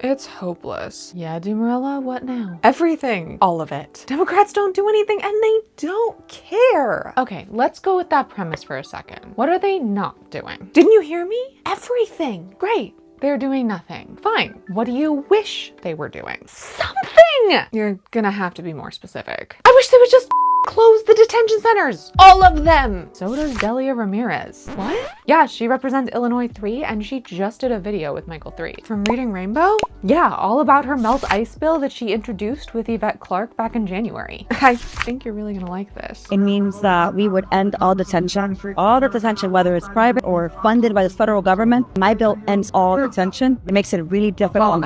It's hopeless. Yeah, Dumarella, what now? Everything. All of it. Democrats don't do anything and they don't care. Okay, let's go with that premise for a second. What are they not doing? Didn't you hear me? Everything. Great. They're doing nothing. Fine. What do you wish they were doing? Something! You're gonna have to be more specific. I wish they would just close the detention centers. All of them. So does Delia Ramirez. What? Yeah, she represents Illinois 3 and she just did a video with Michael 3. From Reading Rainbow? Yeah, all about her melt ice bill that she introduced with Yvette Clarke back in January. I think you're really gonna like this. It means that we would end all detention, whether it's private or funded by the federal government. My bill ends all detention. It makes it really difficult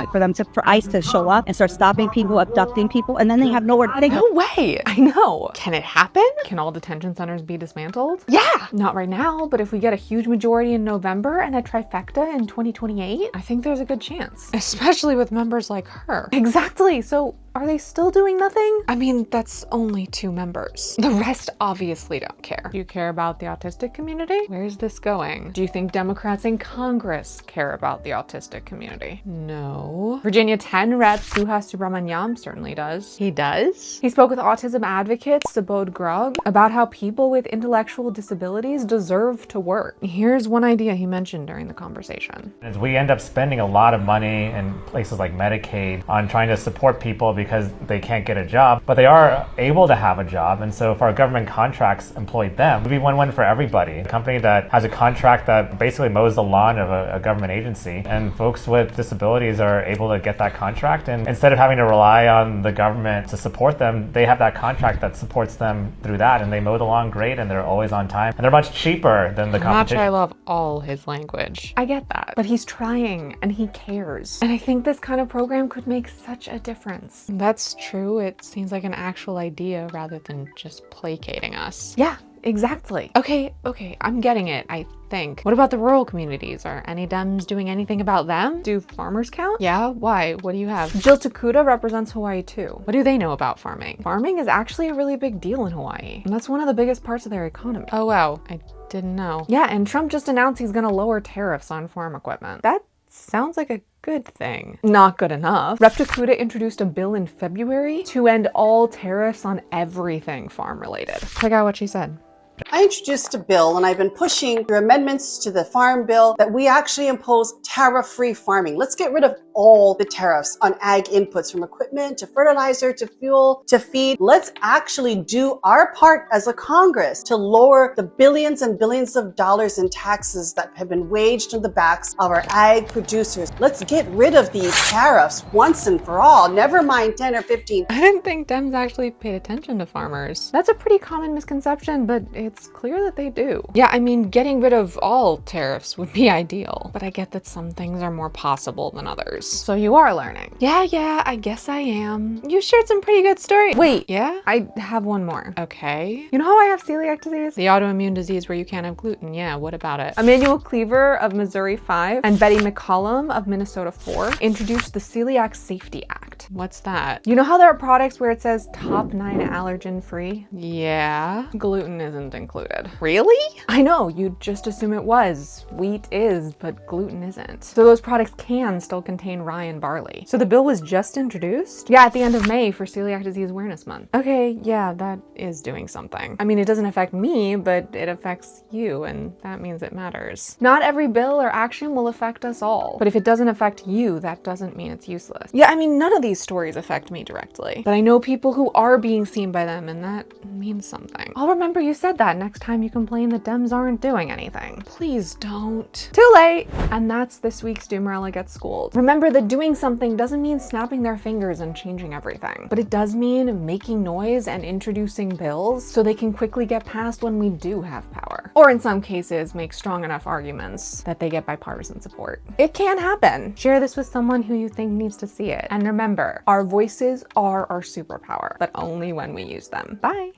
for ICE to show up and start stopping people, abducting people, and then they have nowhere to go. No way. I know. Can it happen? Can all detention centers be dismantled? Yeah. Not right now, but if we get a huge majority in November and a trifecta in 2028, I think there's a good chance. Especially with members like her. Exactly. So are they still doing nothing? I mean, that's only 2 members. The rest obviously don't care. Do you care about the autistic community? Where's this going? Do you think Democrats in Congress care about the autistic community? No. Virginia 10 Rep Suhas Subramanyam certainly does. He does? He spoke with autism advocate Subodh Grog about how people with intellectual disabilities deserve to work. Here's one idea he mentioned during the conversation. We end up spending a lot of money in places like Medicaid on trying to support people because they can't get a job, but they are able to have a job. And so if our government contracts employed them, it would be win-win for everybody. A company that has a contract that basically mows the lawn of a government agency, and folks with disabilities are able to get that contract. And instead of having to rely on the government to support them, they have that contract that supports them through that, and they mow the lawn great, and they're always on time, and they're much cheaper than the competition. I love all his language. I get that, but he's trying and he cares. And I think this kind of program could make such a difference. That's true. It seems like an actual idea rather than just placating us. Yeah, exactly. Okay, I'm getting it, I think. What about the rural communities? Are any Dems doing anything about them? Do farmers count? Yeah, why? What do you have? Jill Takuda represents Hawaii too. What do they know about farming? Farming is actually a really big deal in Hawaii, and that's one of the biggest parts of their economy. Oh wow, I didn't know. Yeah, and Trump just announced he's gonna lower tariffs on farm equipment. That sounds like a good thing. Not good enough. Rep. Takuda introduced a bill in February to end all tariffs on everything farm related. Check out what she said. I introduced a bill, and I've been pushing through amendments to the farm bill that we actually impose tariff-free farming. Let's get rid of all the tariffs on ag inputs, from equipment to fertilizer to fuel to feed. Let's actually do our part as a Congress to lower the billions and billions of dollars in taxes that have been waged on the backs of our ag producers. Let's get rid of these tariffs once and for all. Never mind 10 or 15. I didn't think Dems actually paid attention to farmers. That's a pretty common misconception, but it's clear that they do. Yeah, I mean, getting rid of all tariffs would be ideal, but I get that some things are more possible than others. So you are learning. Yeah, I guess I am. You shared some pretty good stories. Wait, yeah? I have one more. Okay. You know how I have celiac disease? The autoimmune disease where you can't have gluten. Yeah, what about it? Emmanuel Cleaver of Missouri 5 and Betty McCollum of Minnesota 4 introduced the Celiac Safety Act. What's that? You know how there are products where it says top 9 allergen free? Yeah. Gluten isn't included. Really? I know, you'd just assume it was. Wheat is, but gluten isn't. So those products can still contain rye and barley. So the bill was just introduced? Yeah, at the end of May for Celiac Disease Awareness Month. Okay, yeah, that is doing something. I mean, it doesn't affect me, but it affects you, and that means it matters. Not every bill or action will affect us all, but if it doesn't affect you, that doesn't mean it's useless. Yeah, I mean, none of these stories affect me directly, but I know people who are being seen by them, and that means something. I'll remember you said that next time you complain that Dems aren't doing anything. Please don't. Too late! And that's this week's Dumarella Gets Schooled. Remember that doing something doesn't mean snapping their fingers and changing everything, but it does mean making noise and introducing bills so they can quickly get passed when we do have power. Or in some cases, make strong enough arguments that they get bipartisan support. It can happen. Share this with someone who you think needs to see it. And remember, our voices are our superpower, but only when we use them. Bye!